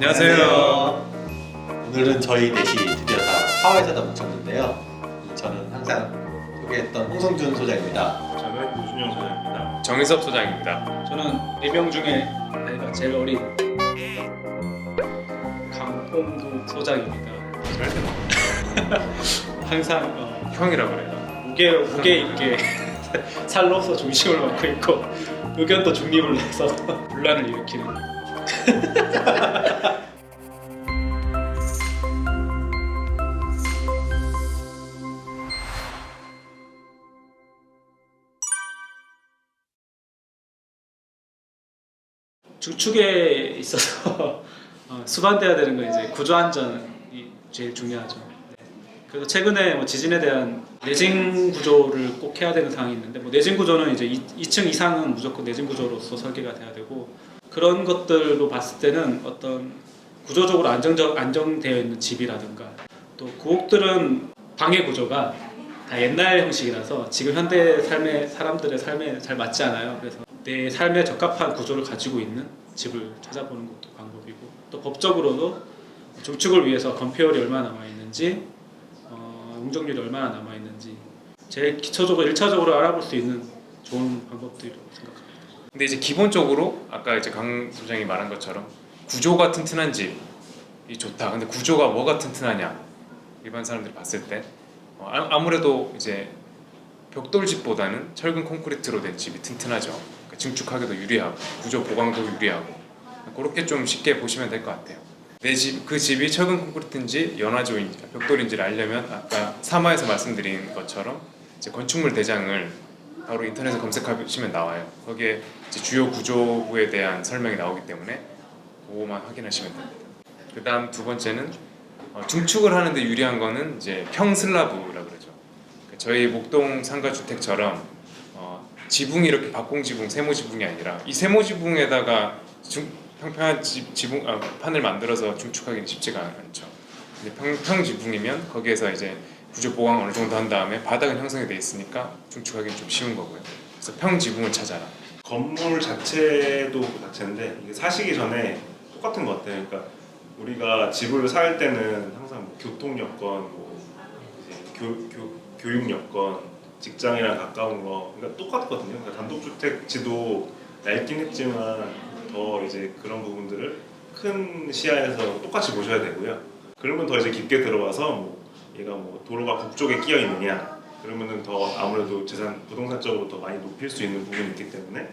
안녕하세요. 오늘은 저희 넷이 드디어 다 사회에서 다 뭉쳤는데요. 저는 항상 소개했던 홍성준 소장입니다. 저는 유준영 소장입니다. 정희섭 소장입니다. 저는 4명 중에 나이가 제일 어린 강홍도 소장입니다. 항상 형이라 그래요. 무게 있게 살로서 중심을 맡고 있고 의견도 중립을 내서 분란을 일으키는 중축에 있어서 수반돼야 되는 건 이제 구조 안전이 제일 중요하죠. 네. 그래서 최근에 뭐 지진에 대한 내진 구조를 꼭 해야 되는 상황이 있는데, 뭐 내진 구조는 이제 2층 이상은 무조건 내진 구조로서 설계가 돼야 되고, 그런 것들로 봤을 때는 어떤 구조적으로 안정되어 있는 집이라든가, 또 구옥들은 방해 구조가 다 옛날 형식이라서 지금 현대 삶의 사람들의 삶에 잘 맞지 않아요. 그래서 내 삶에 적합한 구조를 가지고 있는 집을 찾아보는 것도 방법이고, 또 법적으로도 중축을 위해서 건폐율이 얼마나 남아 있는지, 용적률이 얼마나 남아 있는지 제일 기초적으로 1차적으로 알아볼 수 있는 좋은 방법들이라고 생각합니다. 근데 이제 기본적으로 아까 이제 강 소장이 말한 것처럼 구조가 튼튼한 집이 좋다. 근데 구조가 뭐가 튼튼하냐? 일반 사람들이 봤을 때 아무래도 이제 벽돌집보다는 철근 콘크리트로 된 집이 튼튼하죠. 그러니까 증축하기도 유리하고 구조 보강도 유리하고, 그렇게 좀 쉽게 보시면 될 것 같아요. 내 집, 그 집이 철근 콘크리트인지 연화조인지 벽돌인지를 알려면 아까 3화에서 말씀드린 것처럼 이제 건축물 대장을 바로 인터넷에 검색하시면 나와요. 거기에 이제 주요 구조부에 대한 설명이 나오기 때문에 그거만 확인하시면 됩니다. 그 다음 두 번째는 중축을 하는데 유리한 거는 이제 평슬라브라 그러죠. 저희 목동 상가주택처럼 지붕이 이렇게 박공지붕, 세모지붕이 아니라 이 세모지붕에다가 평평한 판을 만들어서 중축하기는 쉽지가 않죠. 근데 평지붕이면 거기에서 이제 구조 보강 어느 정도 한 다음에 바닥은 형성이 돼 있으니까 중축하기는 좀 쉬운 거고요. 그래서 평지붕을 찾아라. 건물 자체도 그 자체인데 이게 사시기 전에 똑같은 것 같아요. 그러니까 우리가 집을 살 때는 항상 뭐 교통 여건, 뭐 이제 교육 여건, 직장이랑 가까운 거, 그러니까 똑같거든요. 그러니까 단독주택지도 얇긴 했지만 더 이제 그런 부분들을 큰 시야에서 똑같이 보셔야 되고요. 그러면 더 이제 깊게 들어가서 뭐 얘가 뭐 도로가 북쪽에 끼어 있느냐, 그러면은 더 아무래도 부동산적으로 더 많이 높일 수 있는 부분이 있기 때문에,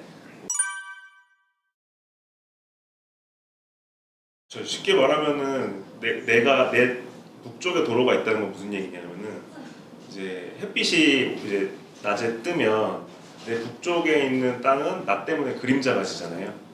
저 쉽게 말하면은 내가 내 북쪽에 도로가 있다는 건 무슨 얘기냐면은 이제 햇빛이 이제 낮에 뜨면 내 북쪽에 있는 땅은 낮 때문에 그림자가 지잖아요.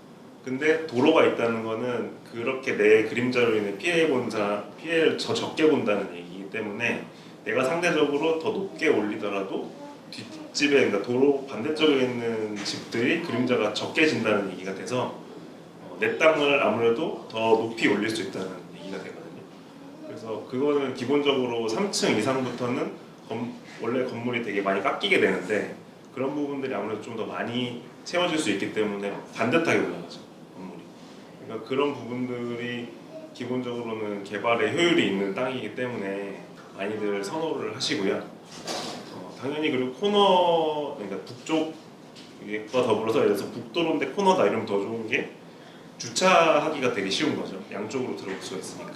근데 도로가 있다는 거는 그렇게 내 그림자로 인해 피해를 더 적게 본다는 얘기이기 때문에 내가 상대적으로 더 높게 올리더라도 뒷집에, 그러니까 도로 반대쪽에 있는 집들이 그림자가 적게 진다는 얘기가 돼서 내 땅을 아무래도 더 높이 올릴 수 있다는 얘기가 되거든요. 그래서 그거는 기본적으로 3층 이상부터는 원래 건물이 되게 많이 깎이게 되는데 그런 부분들이 아무래도 좀 더 많이 채워질 수 있기 때문에 반듯하게 올라가죠, 건물이. 그러니까 그런 부분들이 기본적으로는 개발에 효율이 있는 땅이기 때문에 많이들 선호를 하시고요. 당연히 그리고 코너, 그러니까 북쪽과 더불어서 예를 들어서 북도로인데 코너다 이러면 더 좋은 게 주차하기가 되게 쉬운 거죠. 양쪽으로 들어올 수가 있으니까.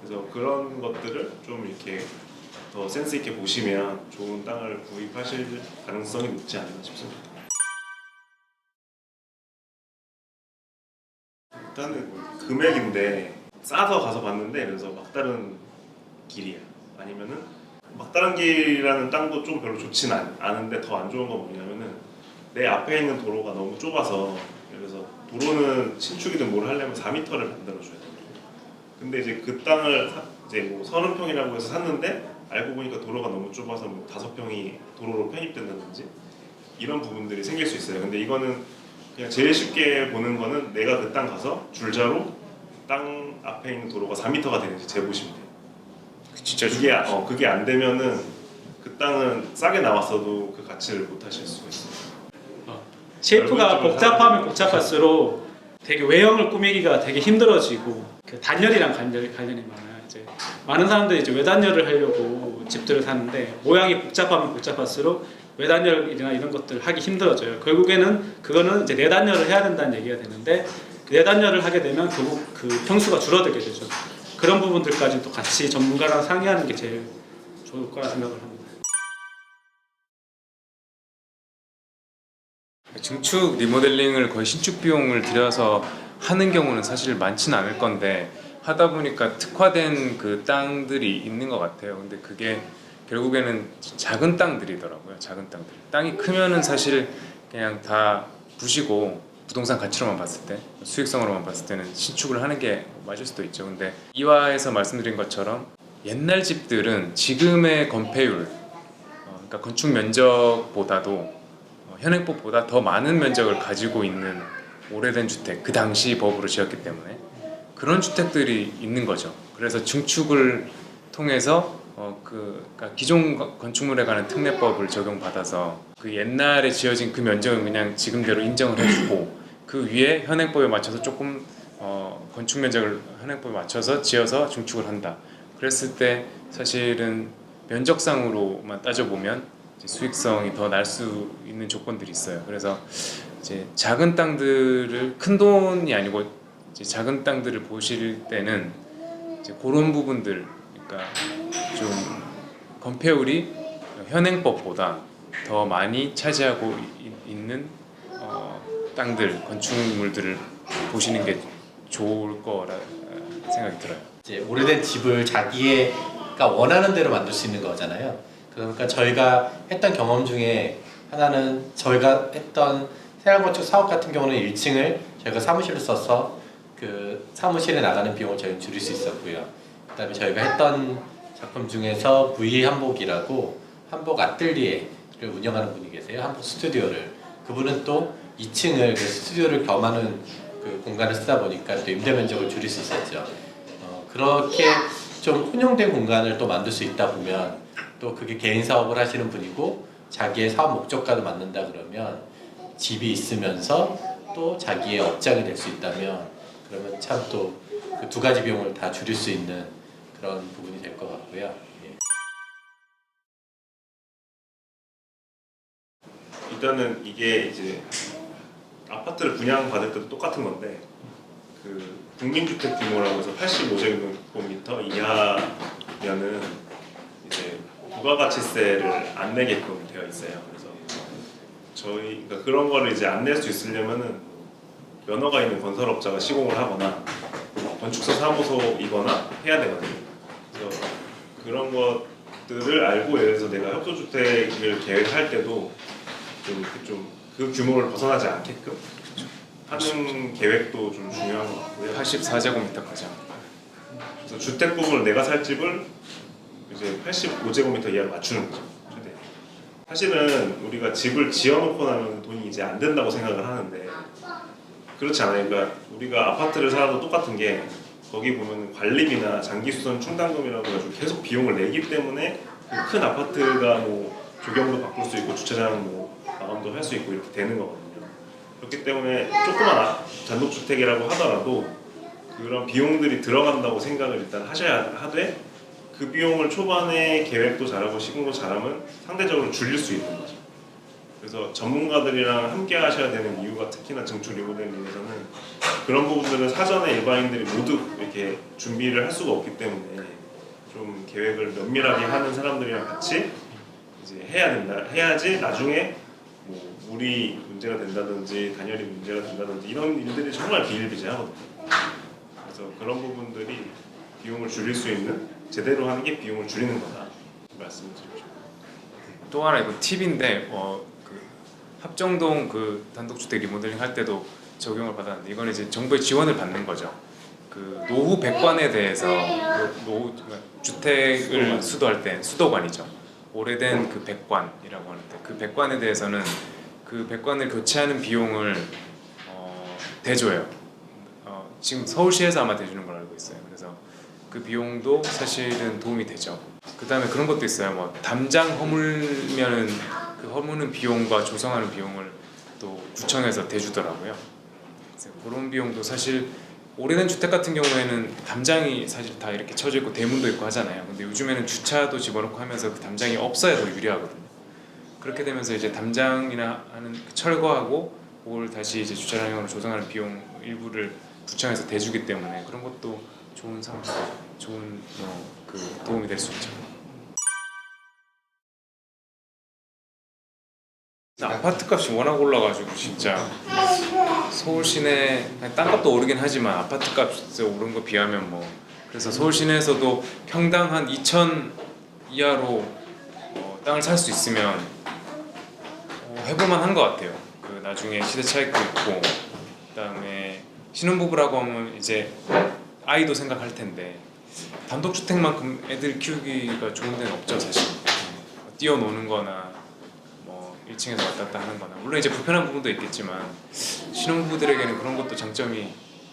그래서 그런 것들을 좀 이렇게 더 센스 있게 보시면 좋은 땅을 구입하실 가능성이 높지 않나 싶습니다. 일단은 금액인데 싸서 가서 봤는데, 그래서 막다른 길이야. 아니면은 막다른 길이라는 땅도 좀 별로 좋진 않은데 더 안 좋은 건 뭐냐면은 내 앞에 있는 도로가 너무 좁아서, 그래서 도로는 신축이든 뭘 하려면 4m를 만들어줘야 돼요. 근데 이제 그 땅을 이제 뭐 30평이라고 해서 샀는데 알고 보니까 도로가 너무 좁아서 뭐 5평이 도로로 편입된다든지 이런 부분들이 생길 수 있어요. 근데 이거는 그냥 제일 쉽게 보는 거는 내가 그 땅 가서 줄자로 땅 앞에 있는 도로가 4m가 되는지 재보시면 돼요. 진짜 그게 안 되면은 그 땅은 싸게 나왔어도 그 가치를 못 하실 수가 있어요. 셰이프가 복잡하면 복잡할수록 되게 외형을 꾸미기가 되게 힘들어지고 그 단열이랑 관련이 많아요. 이제 많은 사람들이 이제 외단열을 하려고 집들을 사는데 모양이 복잡하면 복잡할수록 외단열이나 이런 것들 하기 힘들어져요. 결국에는 그거는 이제 내단열을 해야 된다는 얘기가 되는데 그 내단열을 하게 되면 결국 그 평수가 줄어들게 되죠. 그런 부분들까지 또 같이 전문가랑 상의하는 게 제일 좋을 거라 생각을 합니다. 증축 리모델링을 거의 신축 비용을 들여서 하는 경우는 사실 많지는 않을 건데 하다 보니까 특화된 그 땅들이 있는 것 같아요. 근데 그게 결국에는 작은 땅들이더라고요. 작은 땅들. 땅이 크면은 사실 그냥 다 부시고 부동산 가치로만 봤을 때, 수익성으로만 봤을 때는 신축을 하는 게 맞을 수도 있죠. 근데 이화에서 말씀드린 것처럼 옛날 집들은 지금의 건폐율, 그러니까 건축 면적보다도 현행법보다 더 많은 면적을 가지고 있는 오래된 주택, 그 당시 법으로 지었기 때문에 그런 주택들이 있는 거죠. 그래서 증축을 통해서 그러니까 기존 건축물에 관한 특례법을 적용받아서 그 옛날에 지어진 그 면적은 그냥 지금대로 인정을 해주고 그 위에 현행법에 맞춰서 조금 건축 면적을 현행법에 맞춰서 지어서 증축을 한다. 그랬을 때 사실은 면적상으로만 따져보면 이제 수익성이 더 날 수 있는 조건들이 있어요. 그래서 이제 작은 땅들을 큰 돈이 아니고 이제 작은 땅들을 보실 때는 이제 그런 부분들, 그러니까 좀 건폐율이 현행법보다 더 많이 차지하고 있는 땅들, 건축물들을 보시는 게 좋을 거라 생각이 들어요. 이제 오래된 집을 자기가 원하는 대로 만들 수 있는 거잖아요. 그러니까 저희가 했던 경험 중에 하나는 저희가 했던 생활건축 사업 같은 경우는 1층을 저희가 사무실로 써서 그 사무실에 나가는 비용을 저희는 줄일 수 있었고요. 그다음에 저희가 했던 작품 중에서 V 한복이라고 한복 아틀리에를 운영하는 분이 계세요. 한복 스튜디오를. 그분은 또 2층을 그 스튜디오를 겸하는 그 공간을 쓰다 보니까 또 임대 면적을 줄일 수 있었죠. 그렇게 좀 혼용된 공간을 또 만들 수 있다 보면 또 그게 개인 사업을 하시는 분이고 자기의 사업 목적과도 맞는다 그러면 집이 있으면서 또 자기의 업장이 될 수 있다면 그러면 참 또 그 두 가지 비용을 다 줄일 수 있는 그런 부분이 될 것 같고요. 예. 일단은 이게 이제 아파트를 분양받을 때도 똑같은 건데 그 국민주택 규모라고 해서 85제곱미터 이하면은 이제 부가가치세를 안 내게끔 되어 있어요. 그래서 그러니까 그런 거를 이제 안 낼 수 있으려면은 면허가 있는 건설업자가 시공을 하거나 건축사 사무소이거나 해야 되거든요. 그래서 그런 것들을 알고 예를 들어서 내가 협소주택을 계획할 때도 좀 그 규모를 벗어나지 않게끔 하는 계획도 좀 중요한 것 같고요. 84제곱미터까지. 그래서 주택 부분을 내가 살 집을 이제 85제곱미터 이하로 맞추는 거죠. 최대. 사실은 우리가 집을 지어놓고 나면 돈이 이제 안 된다고 생각을 하는데 그렇지 않아요. 그러니까 우리가 아파트를 살아도 똑같은 게 거기 보면 관리비나 장기수선 충당금이라고 해가지고 계속 비용을 내기 때문에 그 큰 아파트가 뭐 조경도 바꿀 수 있고 주차장 뭐 마감도 할 수 있고 이렇게 되는 거거든요. 그렇기 때문에 조그만 단독주택이라고 하더라도 그런 비용들이 들어간다고 생각을 일단 하셔야 하되 그 비용을 초반에 계획도 잘하고 시공도 잘하면 상대적으로 줄일 수 있는 거죠. 그래서 전문가들이랑 함께 하셔야 되는 이유가 특히나 증축 리모델링에서는 그런 부분들은 사전에 일반인들이 모두 이렇게 준비를 할 수가 없기 때문에 좀 계획을 면밀하게 하는 사람들이랑 같이 이제 해야 된다. 해야지 나중에 뭐 물이 문제가 된다든지 단열이 문제가 된다든지 이런 일들이 정말 비일비재하거든요. 그래서 그런 부분들이 비용을 줄일 수 있는 제대로 하는 게 비용을 줄이는 거다 말씀을 드리죠. 또 하나 이거 팁인데 그 합정동 그 단독주택 리모델링 할 때도 적용을 받았는데 이거는 이제 정부의 지원을 받는 거죠. 그 노후 백관에 대해서 주택을 수도할 때 수도관이죠. 오래된 그 백관이라고 하는데 그 백관에 대해서는 그 백관을 교체하는 비용을 대줘요. 지금 서울시에서 아마 대주는 걸로 알고 있어요. 그래서 그 비용도 사실은 도움이 되죠. 그 다음에 그런 것도 있어요. 뭐 담장 허물면은 그 허무는 비용과 조성하는 비용을 또 구청에서 대주더라고요. 그래서 그런 비용도 사실 오래된 주택 같은 경우에는 담장이 사실 다 이렇게 쳐져 있고 대문도 있고 하잖아요. 근데 요즘에는 주차도 집어넣고 하면서 그 담장이 없어야 더 유리하거든요. 그렇게 되면서 이제 담장이나 하는 그 철거하고 그걸 다시 이제 주차장으로 조성하는 비용 일부를 구청에서 대주기 때문에 그런 것도 좋은 그 도움이 될 수 있죠. 아파트 값이 워낙 올라가지고 진짜 서울 시내 땅값도 오르긴 하지만 아파트 값이 오른 거 비하면 뭐 그래서 서울 시내에서도 평당 한 2천 이하로 땅을 살 수 있으면 해볼만 한 것 같아요. 그 나중에 시대 차익도 있고 그다음에 신혼부부라고 하면 이제 아이도 생각할 텐데 단독주택만큼 애들 키우기가 좋은 데는 없죠 사실. 뛰어노는 거나 1층에서 왔다 갔다 하는 거나 물론 이제 불편한 부분도 있겠지만 신혼부부들에게는 그런 것도 장점이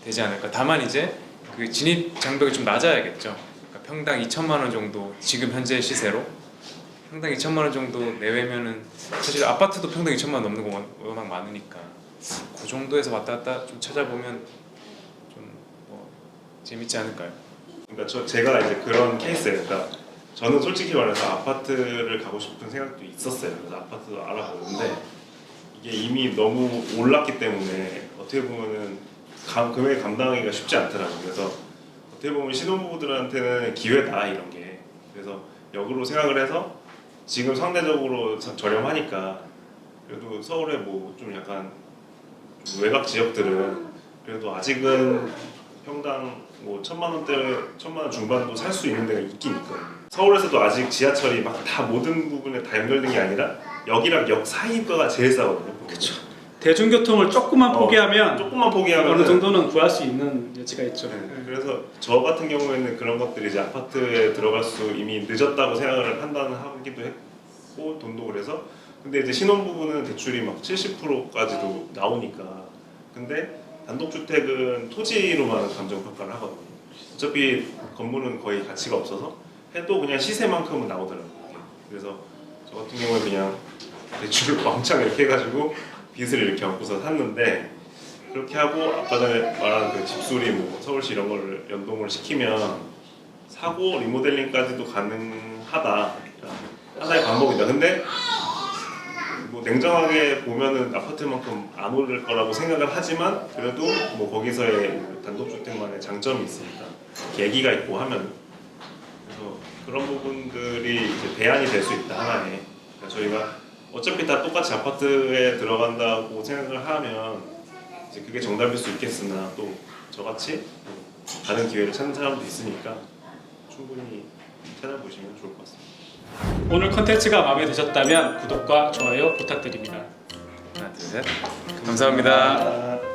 되지 않을까. 다만 이제 그 진입 장벽이 좀 낮아야겠죠. 그러니까 평당 2천만 원 정도 지금 현재 시세로 평당 2천만 원 정도 내외면은 사실 아파트도 평당 2천만 원 넘는 거 워낙 많으니까 그 정도에서 왔다 갔다 좀 찾아보면 좀 재밌지 않을까요? 그러니까 제가 이제 그런 케이스예요. 그러니까 저는 솔직히 말해서 아파트를 가고 싶은 생각도 있었어요. 그래서 아파트도 알아보는데 이게 이미 너무 올랐기 때문에 어떻게 보면은 금액 감당하기가 쉽지 않더라고요. 그래서 어떻게 보면 신혼부부들한테는 기회다 이런 게. 그래서 역으로 생각을 해서 지금 상대적으로 저렴하니까 그래도 서울에 뭐 좀 약간 외곽 지역들은 그래도 아직은 평당 뭐 1,000만 원 중반도 살 수 있는 데가 있긴 있거든요. 서울에서도 아직 지하철이 막 다 모든 부분에 다 연결된 게 아니라 역이랑 역 사이가 제일 싸거든요. 그렇죠. 대중교통을 조금만 포기하면 어느 정도는 구할 수 있는 여지가 있죠. 네, 그래서 저 같은 경우에는 그런 것들이 이제 아파트에 들어갈 수 이미 늦었다고 생각을 판단하기도 했고 돈도 그래서 근데 이제 신혼부부는 대출이 막 70%까지도 나오니까 근데 단독주택은 토지로만 감정평가를 하거든요. 어차피 건물은 거의 가치가 없어서 해도 그냥 시세만큼은 나오더라고요. 그래서 저 같은 경우에 그냥 대출을 왕창 이렇게 해가지고 빚을 이렇게 얹고서 샀는데 그렇게 하고 아까 전에 말한 그 집수리 뭐 서울시 이런 거를 연동을 시키면 사고 리모델링까지도 가능하다. 하나의 방법이다. 근데 뭐 냉정하게 보면은 아파트만큼 안 오를 거라고 생각을 하지만 그래도 뭐 거기서의 단독주택만의 장점이 있으니까 계기가 있고 하면 그래서 그런 부분들이 이제 대안이 될 수 있다 하나에. 그러니까 저희가 어차피 다 똑같이 아파트에 들어간다고 생각을 하면 이제 그게 정답일 수 있겠으나 또 저같이 다른 기회를 찾는 사람도 있으니까 충분히 찾아보시면 좋을 것 같습니다. 오늘 컨텐츠가 마음에 드셨다면 구독과 좋아요 부탁드립니다. 하나 둘 셋 감사합니다.